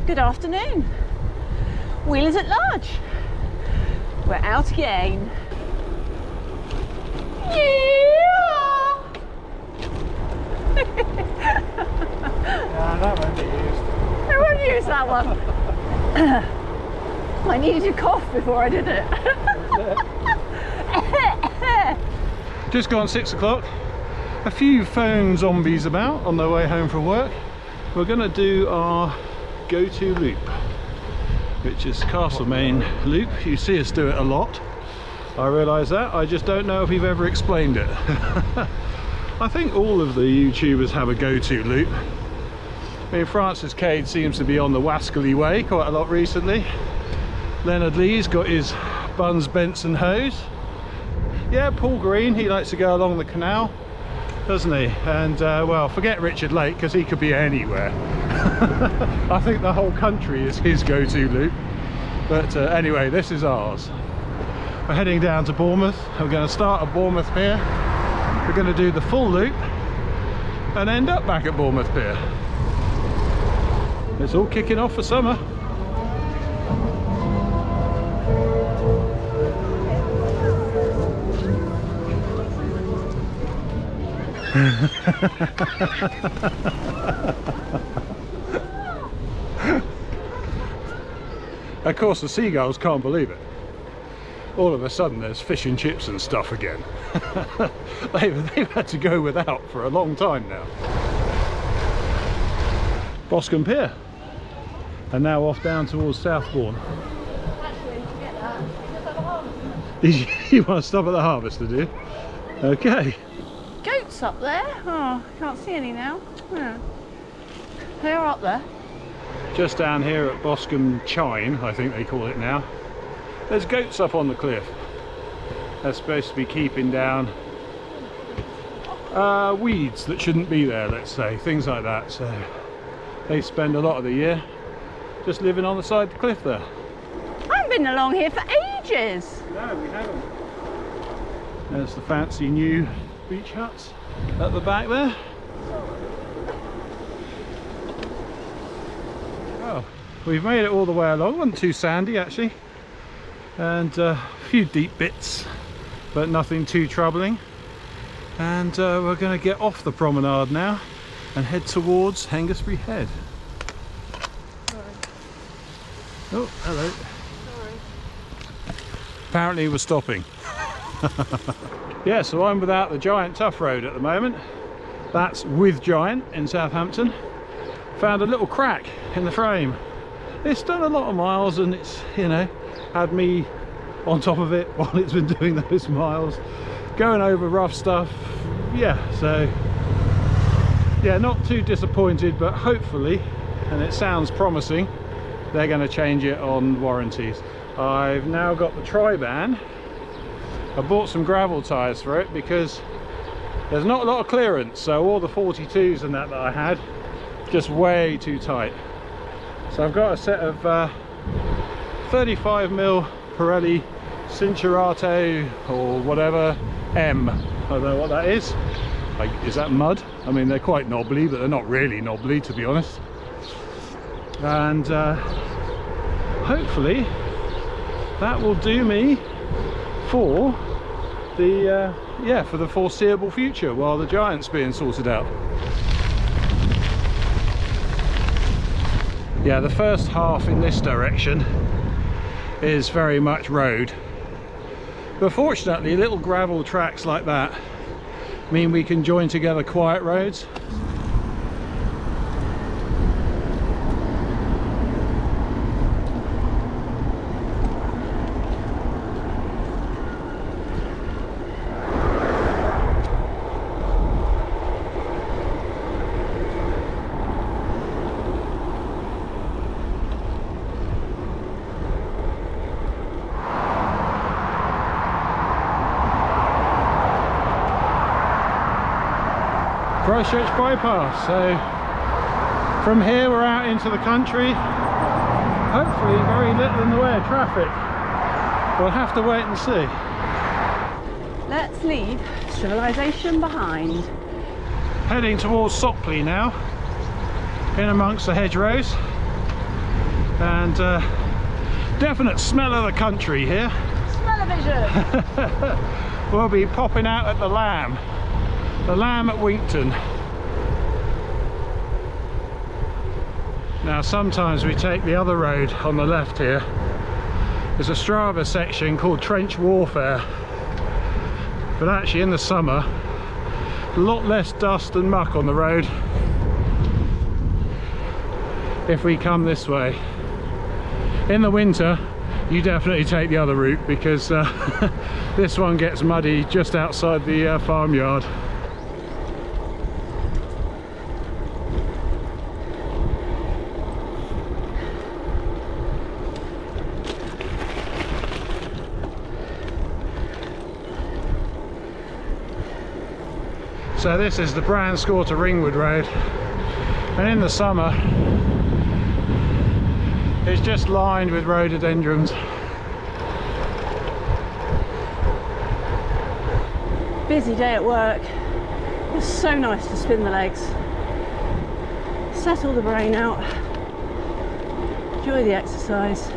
Good afternoon. Wheelersatlarge. We're out again. Yeah! That won't be used. I won't use that one. I needed to cough before I did it. Just gone 6 o'clock. A few phone zombies about on their way home from work. We're going to do our go-to loop, which is Castleman loop. You see us do it a lot. I realise that. I just don't know if we've ever explained it. I think all of the YouTubers have a go-to loop. I mean, Francis Cade seems to be on the Wascally Way quite a lot recently. Leonard Lee's got his Buns Benson hose. Yeah, Paul Green, he likes to go along the canal, doesn't he? And well, forget Richard Lake, because he could be anywhere. I think the whole country is his go-to loop. But anyway, this is ours. We're heading down to Bournemouth. We're going to start at Bournemouth Pier. We're going to do the full loop and end up back at Bournemouth Pier. It's all kicking off for summer. Of course, the seagulls can't believe it. All of a sudden there's fish and chips and stuff again. they've had to go without for a long time now. Boscombe Pier, and now off down towards Southbourne. Actually, forget that. You want to stop at the harvester, do you? Okay. Goats up there. Oh, can't see any now. Yeah. They are up there. Just down here at Boscombe Chine, I think they call it now. There's goats up on the cliff. They're supposed to be keeping down weeds that shouldn't be there, let's say, things like that. So they spend a lot of the year just living on the side of the cliff there. I haven't been along here for ages. No, we haven't. There's the fancy new beach huts at the back there. Well, we've made it all the way along. It wasn't too sandy actually, and a few deep bits, but nothing too troubling. And we're going to get off the promenade now and head towards Hengistbury Head. Sorry. Oh, hello. Sorry. Apparently we're stopping. Yeah, so I'm without the Giant Toughroad at the moment. That's with Giant in Southampton. Found a little crack in the frame. It's done a lot of miles, and it's, you know, had me on top of it while it's been doing those miles, going over rough stuff. Yeah, so yeah, not too disappointed, but hopefully, and it sounds promising, they're going to change it on warranties. I've now got the Triban. I bought some gravel tyres for it because there's not a lot of clearance, so all the 42s and that I had, just way too tight. So I've got a set of 35mm Pirelli Cinturato or whatever M. I don't know what that is. Like, is that mud? I mean, they're quite knobbly, but they're not really knobbly, to be honest. And hopefully that will do me for the yeah, for the foreseeable future while the Giant's being sorted out. Yeah, the first half in this direction is very much road, but fortunately little gravel tracks like that mean we can join together quiet roads. Christchurch Bypass. So from here we're out into the country, hopefully very little in the way of traffic. We'll have to wait and see. Let's leave civilization behind. Heading towards Sockley now, in amongst the hedgerows. and definite smell of the country here. Smell-o-vision! We'll be popping out at the Lamb at Winkton. Now sometimes we take the other road on the left here. There's a Strava section called Trench Warfare, but actually in the summer a lot less dust and muck on the road if we come this way. In the winter you definitely take the other route, because this one gets muddy just outside the farmyard. So this is the Branscore to Ringwood Road, and in the summer it's just lined with rhododendrons. Busy day at work. It's so nice to spin the legs, settle the brain out, enjoy the exercise.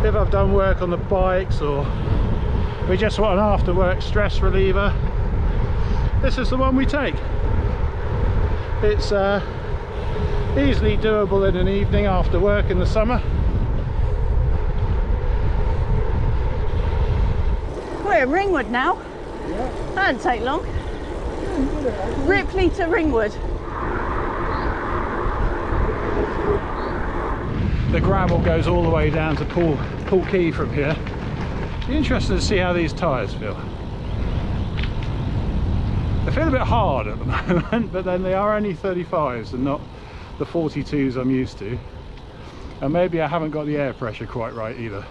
If I've done work on the bikes, or we just want an after work stress reliever, this is the one we take. It's easily doable in an evening after work in the summer. We're in Ringwood now. Yeah. That didn't take long. Ripley to Ringwood. The gravel goes all the way down to Poole Quay from here. Be interested to see how these tyres feel. They feel a bit hard at the moment, but then they are only 35s and not the 42s I'm used to. And maybe I haven't got the air pressure quite right either.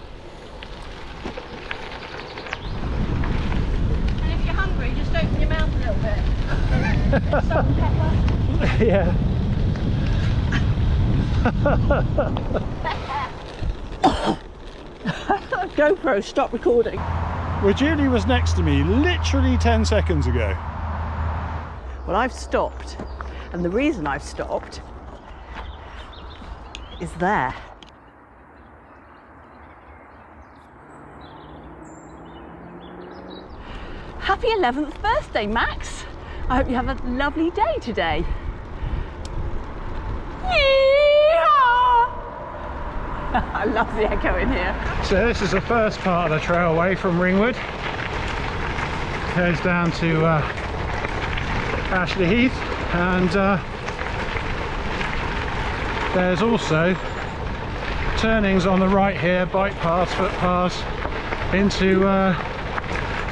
And if you're hungry, just open your mouth a little bit. Salt and pepper. Yeah. GoPro, stop recording. Well, Julie was next to me literally 10 seconds ago. Well, I've stopped, and the reason I've stopped is there. Happy 11th birthday, Max. I hope you have a lovely day today. Yeehaw! I love the echo in here. So this is the first part of the trailway from Ringwood. Goes down to Ashley Heath, and there's also turnings on the right here, bike paths, footpaths, into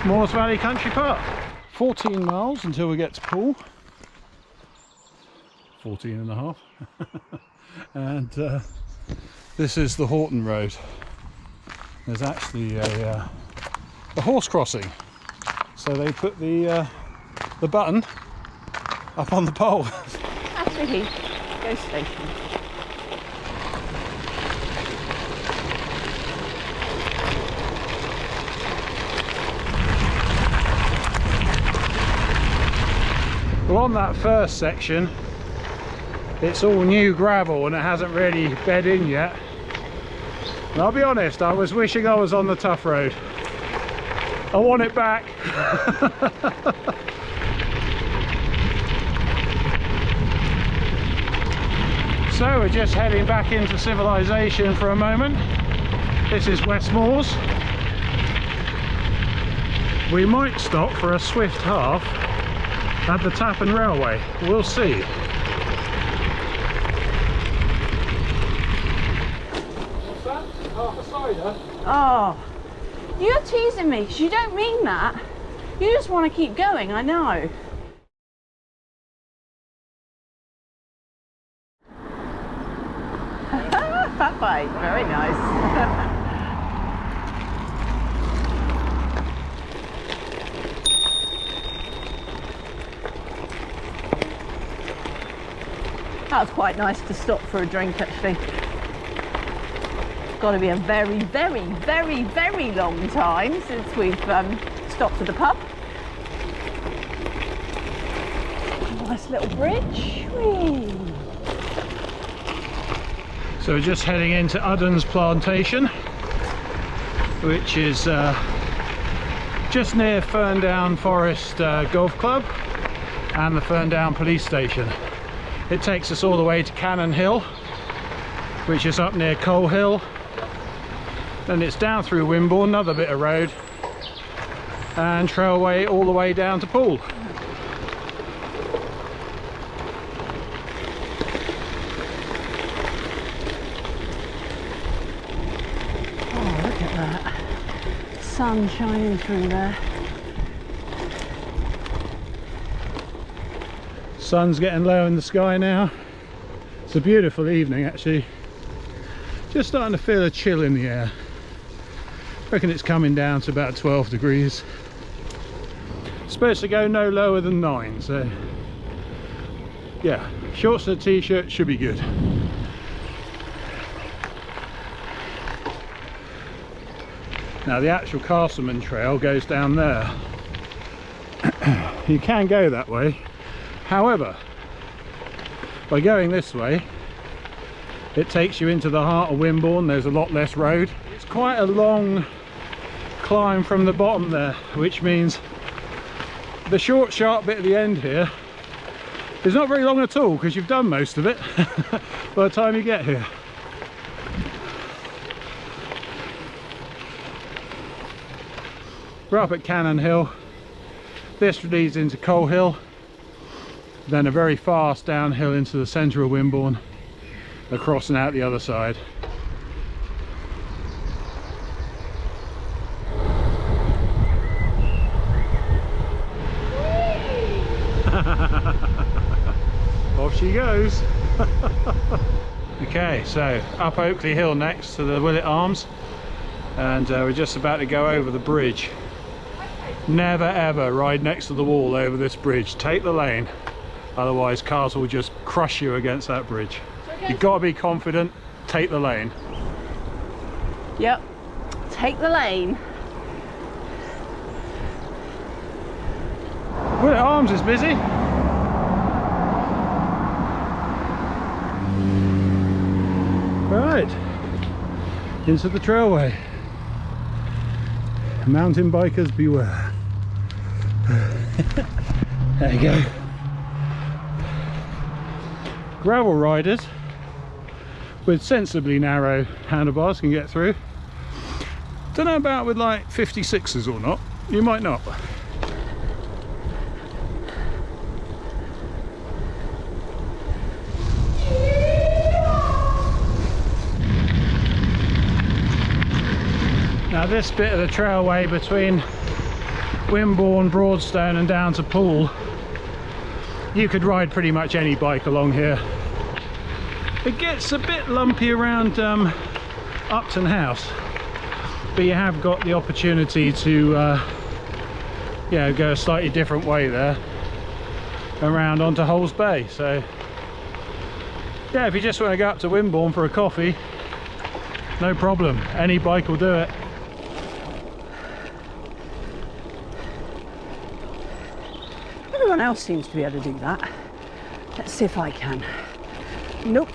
Moores Valley Country Park. 14 miles until we get to Poole. 14 and a half. And this is the Horton Road. There's actually a horse crossing, so they put the button up on the pole. Ashley Heath, go station. Well, on that first section, it's all new gravel and it hasn't really bed in yet. And I'll be honest, I was wishing I was on the Toughroad. I want it back. So we're just heading back into civilization for a moment. This is West Moors. We might stop for a swift half at the Tappan Railway. We'll see. What's that? Half a cider? Oh, you're teasing me because you don't mean that. You just want to keep going, I know. Fat bike, very nice. That was quite nice to stop for a drink, actually. It's got to be a very, very, very, very long time since we've stopped at the pub. Nice little bridge. Whee. So we're just heading into Udden's Plantation, which is just near Ferndown Forest Golf Club and the Ferndown Police Station. It takes us all the way to Cannon Hill, which is up near Coal Hill. Then it's down through Wimborne, another bit of road, and Trailway all the way down to Poole. Oh, look at that. Sun shining through there. Sun's getting low in the sky now. It's a beautiful evening actually. Just starting to feel a chill in the air. I reckon it's coming down to about 12 degrees. It's supposed to go no lower than 9, so yeah, shorts and a t-shirt should be good. Now the actual Castleman Trail goes down there. You can go that way. However, by going this way, it takes you into the heart of Wimborne. There's a lot less road. It's quite a long climb from the bottom there, which means the short sharp bit at the end here is not very long at all, because you've done most of it by the time you get here. We're up at Cannon Hill. This leads into Coal Hill, then a very fast downhill into the centre of Wimborne, across and out the other side. Off she goes. Okay, so up Oakley Hill next to the Willett Arms, and we're just about to go over the bridge. Never ever ride next to the wall over this bridge. Take the lane, otherwise cars will just crush you against that bridge. You've got to be confident. Take the lane. Yep, take the lane. Willett Arms is busy. Right, into the trailway. Mountain bikers beware. There you go. Gravel riders with sensibly narrow handlebars can get through. Don't know about with like 56s or not. You might not. Now this bit of the trailway between Wimborne, Broadstone and down to Poole, you could ride pretty much any bike along here. It gets a bit lumpy around Upton House, but you have got the opportunity to go a slightly different way there around onto Holes Bay. So yeah, if you just want to go up to Wimborne for a coffee, no problem, any bike will do it. Everyone else seems to be able to do that. Let's see if I can. Nope.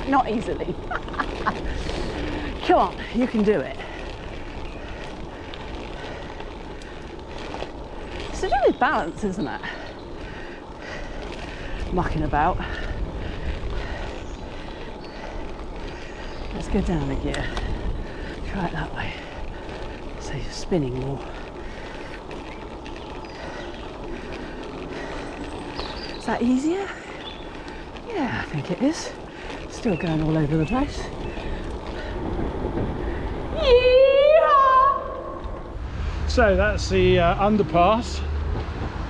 Not easily. Come on, you can do it. It's to do with balance, isn't it? Mucking about. Let's go down a gear. Try it that way. So you're spinning more. Is that easier? Yeah, I think it is. Still going all over the place. Yeehaw! So that's the underpass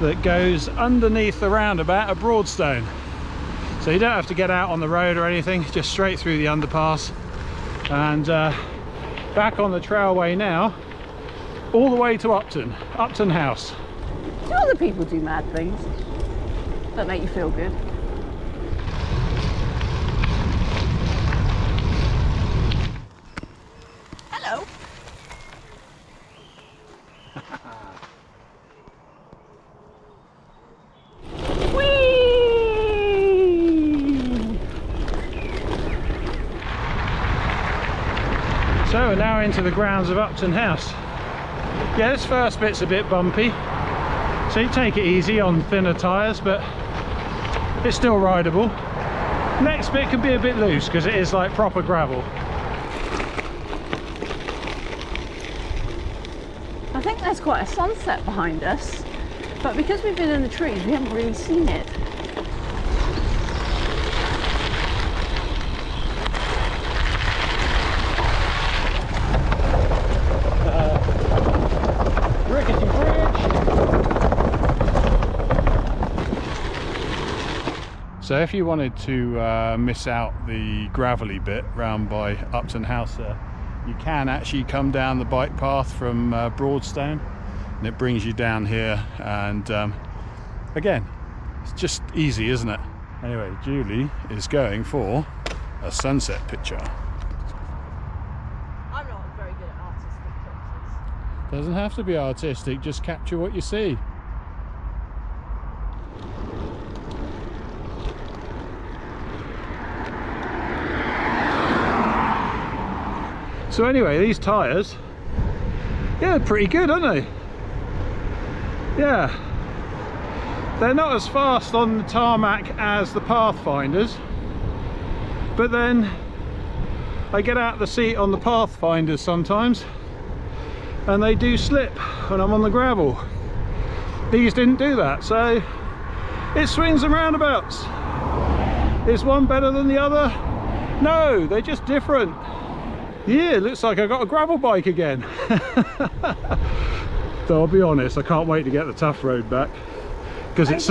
that goes underneath the roundabout at Broadstone. So you don't have to get out on the road or anything, just straight through the underpass. And back on the trailway now, all the way to Upton House. Do other people do mad things that make you feel good? Hello. into the grounds of Upton House. Yeah, this first bit's a bit bumpy, so you take it easy on thinner tyres, but it's still rideable. Next bit can be a bit loose because it is like proper gravel. I think there's quite a sunset behind us, but because we've been in the trees, we haven't really seen it. Rickety bridge. So if you wanted to miss out the gravelly bit round by Upton House there, you can actually come down the bike path from Broadstone, and it brings you down here, and again, it's just easy, isn't it? Anyway, Julie is going for a sunset picture. I'm not very good at artistic pictures. Doesn't have to be artistic, just capture what you see. So anyway, these tyres, yeah, they're pretty good, aren't they? Yeah. They're not as fast on the tarmac as the Pathfinders, but then I get out the seat on the Pathfinders sometimes and they do slip when I'm on the gravel. These didn't do that, so it swings and roundabouts. Is one better than the other? No, they're just different. Yeah, it looks like I got a gravel bike again. Though I'll be honest, I can't wait to get the Toughroad back, because it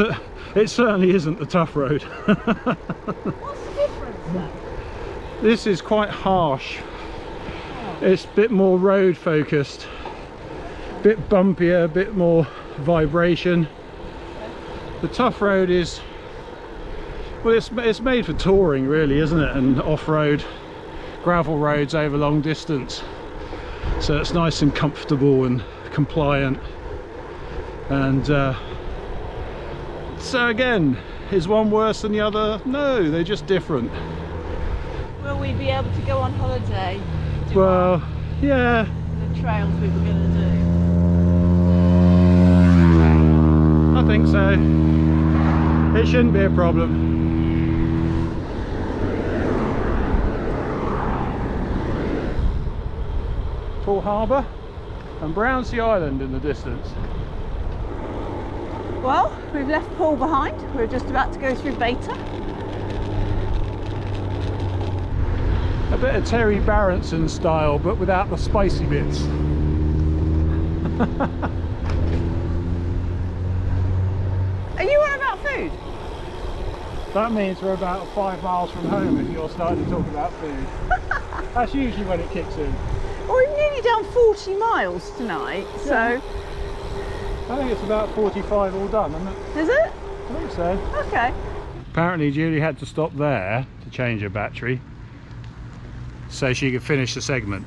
certainly isn't the Toughroad. What's the difference then? This is quite harsh. It's a bit more road focused, a bit bumpier, a bit more vibration. The Toughroad is, well, it's made for touring really, isn't it, and off-road gravel roads over long distance, so it's nice and comfortable and compliant. And so again, is one worse than the other? No, they're just different. Will we be able to go on holiday? Well, yeah, The trails we were going to do. I think so. It shouldn't be a problem. Poole Harbour and Brownsea Island in the distance. Well, we've left Poole behind. We're just about to go through Beta. A bit of Terry Barronson style, but without the spicy bits. Are you on about food? That means we're about 5 miles from home if you're starting to talk about food. That's usually when it kicks in. Well, we've nearly done 40 miles tonight, so... I think it's about 45 all done, isn't it? Is it? I think so. Okay. Apparently Julie had to stop there to change her battery so she could finish the segment.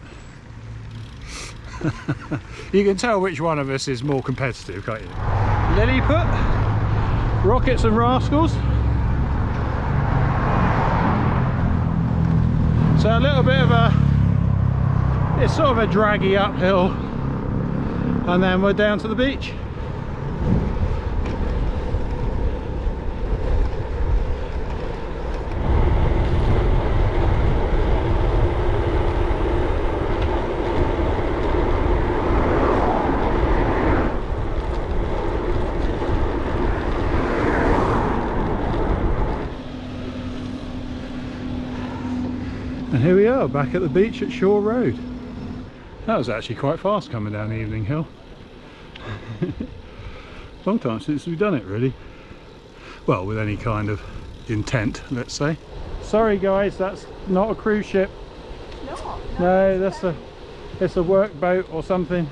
You can tell which one of us is more competitive, can't you? Lilliput, Rockets and Rascals. So a little bit of a, it's sort of a draggy uphill, and then we're down to the beach. And here we are, back at the beach at Shore Road. That was actually quite fast coming down the evening hill. Long time since we've done it, really. Well, with any kind of intent, let's say. Sorry guys, that's not a cruise ship. No, it's a work boat or something.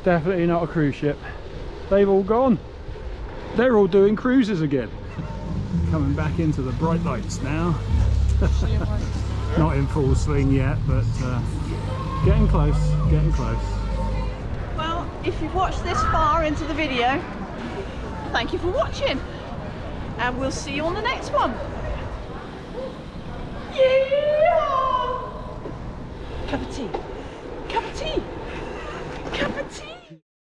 Definitely not a cruise ship. They've all gone. They're all doing cruises again. Coming back into the bright lights now. Not in full swing yet, but getting close, getting close. Well, if you've watched this far into the video, thank you for watching, and we'll see you on the next one. Yeah! Cup of tea. cup of tea.